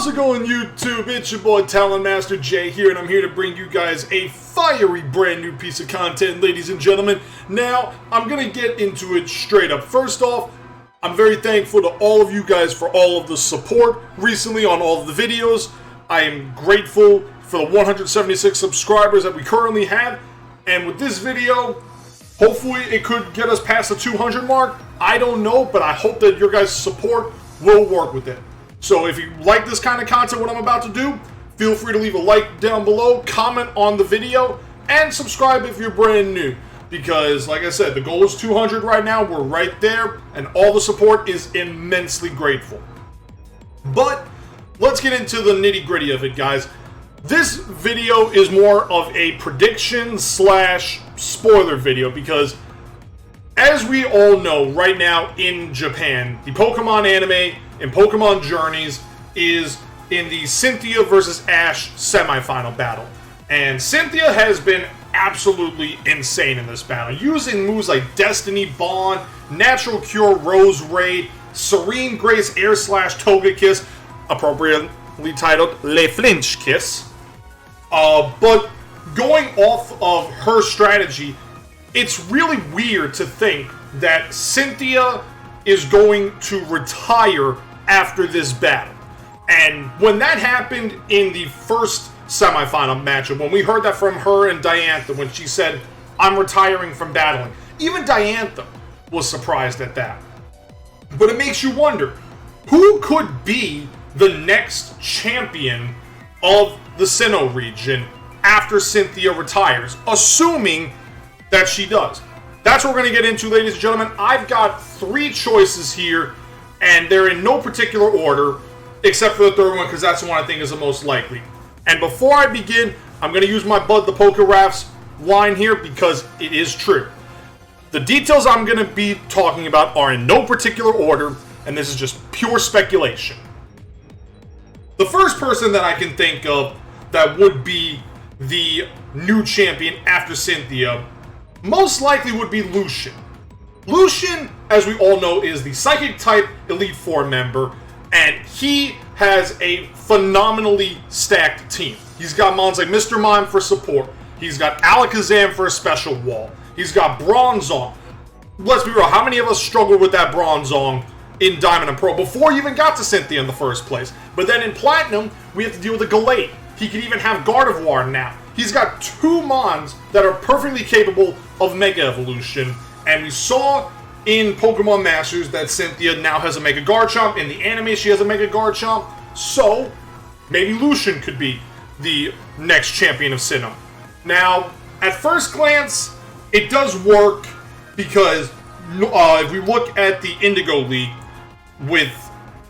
How's it going, YouTube? It's your boy TalonMasterJ here, and I'm here to bring you guys a fiery brand new piece of content, ladies and gentlemen. Now, I'm going to get into it straight up. First off, I'm very thankful to all of you guys for all of the support recently on all of the videos. I am grateful for the 176 subscribers that we currently have, and with this video, hopefully it could get us past the 200 mark. I don't know, but I hope that your guys' support will work with it. So if you like this kind of content, what I'm about to do, feel free to leave a like down below, comment on the video, and subscribe if you're brand new. Because, like I said, the goal is 200 right now. We're right there, and all the support is immensely grateful. But let's get into the nitty-gritty of it, guys. This video is more of a prediction slash spoiler video because, as we all know, right now in Japan, the Pokemon anime in Pokemon Journeys is in the Cynthia versus Ash semifinal battle. And Cynthia has been absolutely insane in this battle, using moves like Destiny Bond, Natural Cure, Rose Raid, Serene Grace, Air Slash, Togekiss, appropriately titled Le Flinch Kiss. But going off of her strategy, it's really weird to think that Cynthia is going to retire after this battle. And when that happened in the first semifinal matchup, when we heard that from her and Diantha, when she said, "I'm retiring from battling," even Diantha was surprised at that. But it makes you wonder, who could be the next champion of the Sinnoh region after Cynthia retires, assuming that she does? That's what we're going to get into, ladies and gentlemen. I've got three choices here, and they're in no particular order, except for the third one, because that's the one I think is the most likely. And before I begin, I'm going to use my Bud the PokeRaffs line here, because it is true. The details I'm going to be talking about are in no particular order, and this is just pure speculation. The first person that I can think of that would be the new champion after Cynthia most likely would be Lucian. Lucian, as we all know, is the Psychic-type Elite Four member, and he has a phenomenally stacked team. He's got mons like Mr. Mime for support. He's got Alakazam for a special wall. He's got Bronzong. Let's be real, how many of us struggled with that Bronzong in Diamond and Pearl before you even got to Cynthia in the first place? But then in Platinum, we have to deal with the Gallade. He can even have Gardevoir now. He's got two mons that are perfectly capable of Mega Evolution, and we saw in Pokemon Masters that Cynthia now has a Mega Garchomp. In the anime, she has a Mega Garchomp. So, maybe Lucian could be the next champion of Sinnoh. Now, at first glance, it does work because if we look at the Indigo League, with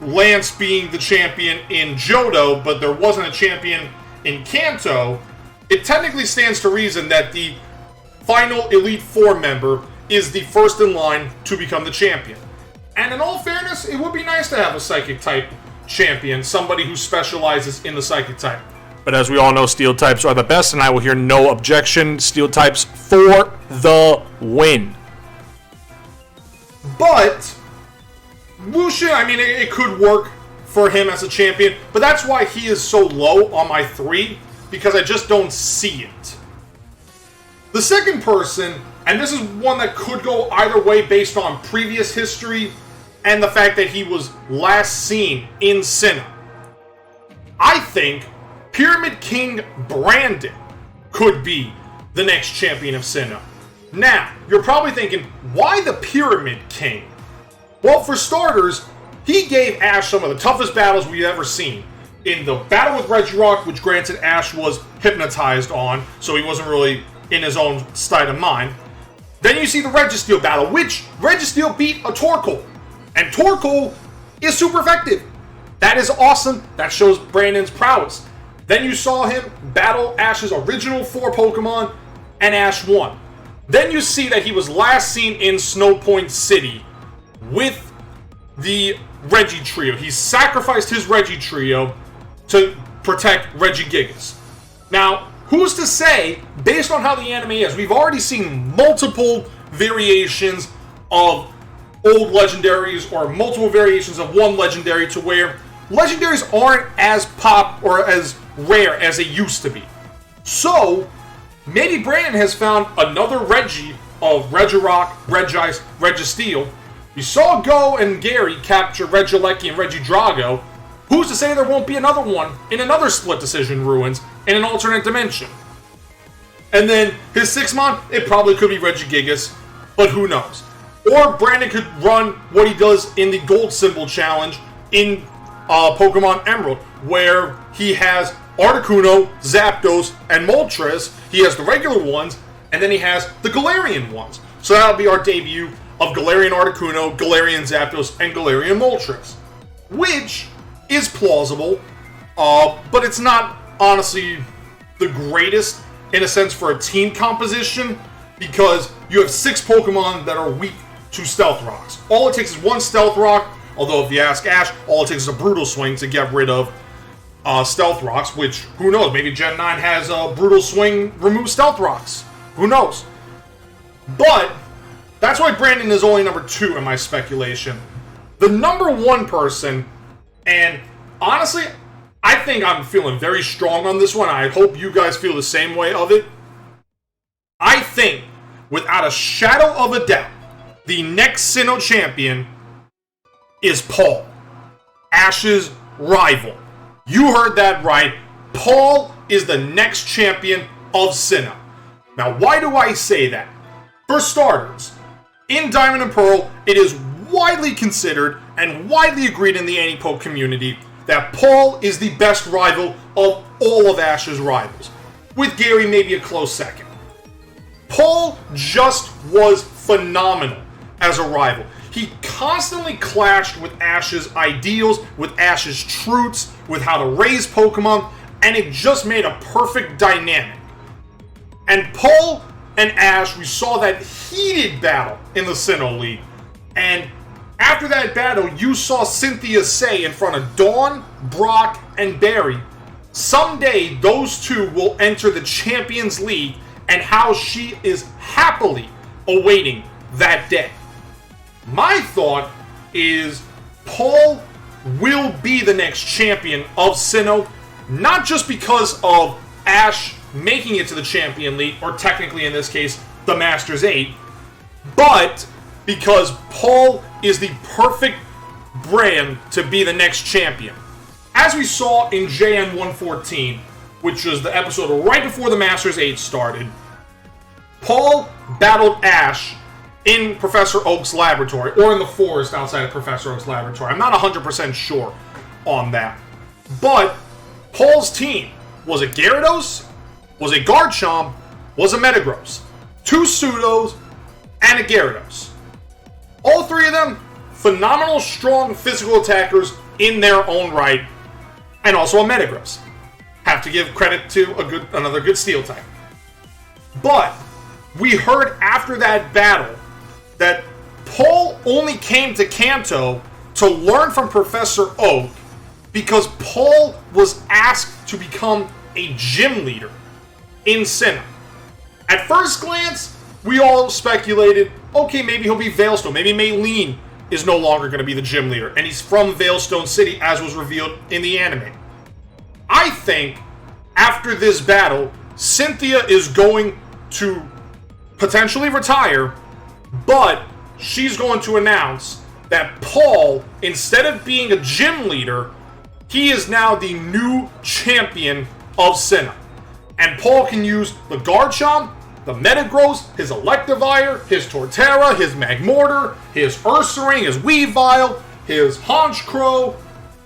Lance being the champion in Johto, but there wasn't a champion in Kanto, it technically stands to reason that the final Elite Four member is the first in line to become the champion. And in all fairness, it would be nice to have a Psychic-type champion, somebody who specializes in the Psychic-type. But as we all know, Steel types are the best, and I will hear no objection. Steel types for the win. But Lucian, I mean, it could work for him as a champion, but that's why he is so low on my three, because I just don't see it. The second person, and this is one that could go either way based on previous history and the fact that he was last seen in Sinnoh. I think Pyramid King Brandon could be the next champion of Sinnoh. Now, you're probably thinking, why the Pyramid King? Well, for starters, he gave Ash some of the toughest battles we've ever seen. In the battle with Regirock, which granted Ash was hypnotized on, so he wasn't really in his own state of mind. Then you see the Registeel battle, which Registeel beat a Torkoal. And Torkoal is super effective. That is awesome. That shows Brandon's prowess. Then you saw him battle Ash's original 4 Pokemon, and Ash won. Then you see that he was last seen in Snowpoint City with the Reggie Trio. He sacrificed his Reggie Trio to protect Regigigas. Now, who's to say, based on how the anime is, we've already seen multiple variations of old legendaries, or multiple variations of one legendary, to where legendaries aren't as pop or as rare as they used to be. So, maybe Brandon has found another Reggie of Regirock, Regice, Registeel. We saw Go and Gary capture Regieleki and Regidrago. Who's to say there won't be another one in another split decision ruins in an alternate dimension? And then his 6-mon, it probably could be Regigigas, but who knows? Or Brandon could run what he does in the Gold Symbol Challenge in Pokemon Emerald, where he has Articuno, Zapdos, and Moltres. He has the regular ones, and then he has the Galarian ones. So that'll be our debut of Galarian Articuno, Galarian Zapdos, and Galarian Moltres. Which is plausible, but it's not, honestly, the greatest, in a sense, for a team composition, because you have 6 Pokemon that are weak to Stealth Rocks. All it takes is one Stealth Rock, although if you ask Ash, all it takes is a Brutal Swing to get rid of Stealth Rocks, which, who knows, maybe Gen 9 has a Brutal Swing remove Stealth Rocks. Who knows? But, that's why Brandon is only number 2 in my speculation. The number 1 person, and honestly, I think I'm feeling very strong on this one. I hope you guys feel the same way of it. I think, without a shadow of a doubt, the next Sinnoh champion is Paul, Ash's rival. You heard that right. Paul is the next champion of Sinnoh. Now, why do I say that? For starters, in Diamond and Pearl, it is widely considered and widely agreed in the Anti-Poke community that Paul is the best rival of all of Ash's rivals, with Gary maybe a close second. Paul just was phenomenal as a rival. He constantly clashed with Ash's ideals, with Ash's truths, with how to raise Pokemon, and it just made a perfect dynamic. And Paul and Ash, we saw that heated battle in the Sinnoh League, and after that battle, you saw Cynthia say in front of Dawn, Brock, and Barry, someday those two will enter the Champions League, and how she is happily awaiting that day. My thought is Paul will be the next champion of Sinnoh, not just because of Ash making it to the Champion League, or technically in this case, the Masters 8, but because Paul is the perfect brand to be the next champion. As we saw in JN 114, which was the episode right before the Masters 8 started, Paul battled Ash in Professor Oak's laboratory, or in the forest outside of Professor Oak's laboratory. I'm not 100% sure on that. But Paul's team was a Gyarados, was a Garchomp, was a Metagross, 2 Pseudos, and a Gyarados. All 3 of them, phenomenal, strong physical attackers in their own right, and also a Metagross. Have to give credit to another good Steel type. But we heard after that battle that Paul only came to Kanto to learn from Professor Oak because Paul was asked to become a gym leader in Sinnoh. At first glance, we all speculated, okay, maybe he'll be Veilstone. Maybe Maylene is no longer going to be the gym leader, and he's from Veilstone City, as was revealed in the anime. I think, after this battle, Cynthia is going to potentially retire, but she's going to announce that Paul, instead of being a gym leader, he is now the new champion of Sinnoh. And Paul can use the Garchomp, the Metagross, his Electivire, his Torterra, his Magmortar, his Ursaring, his Weavile, his Honchkrow.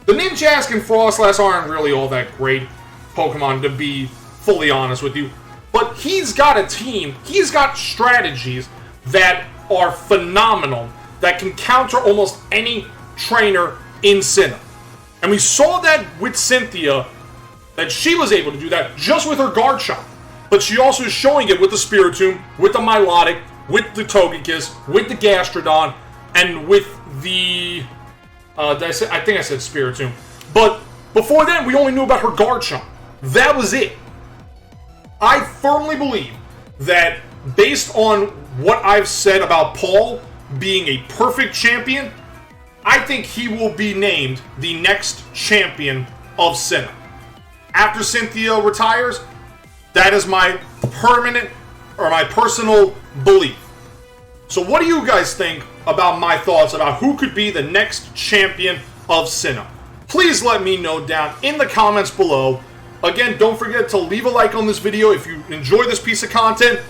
The Ninjask and Frostlass aren't really all that great Pokemon, to be fully honest with you. But he's got a team, he's got strategies that are phenomenal, that can counter almost any trainer in Sinnoh. And we saw that with Cynthia, that she was able to do that just with her Garchomp. But she also is showing it with the Spiritomb, with the Milotic, with the Togekiss, with the Gastrodon, and with the... I think I said Spiritomb. But before then, we only knew about her Garchomp. That was it. I firmly believe that based on what I've said about Paul being a perfect champion, I think he will be named the next champion of Sinnoh. After Cynthia retires, that is my personal belief. So what do you guys think about my thoughts about who could be the next champion of Sinnoh? Please let me know down in the comments below. Again, don't forget to leave a like on this video if you enjoy this piece of content.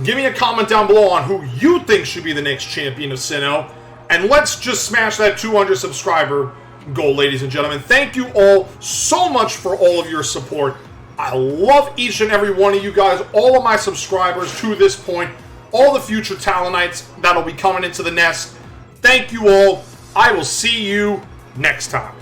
Give me a comment down below on who you think should be the next champion of Sinnoh. And let's just smash that 200 subscriber goal, ladies and gentlemen. Thank you all so much for all of your support. I love each and every one of you guys, all of my subscribers to this point, all the future Talonites that'll be coming into the nest. Thank you all. I will see you next time.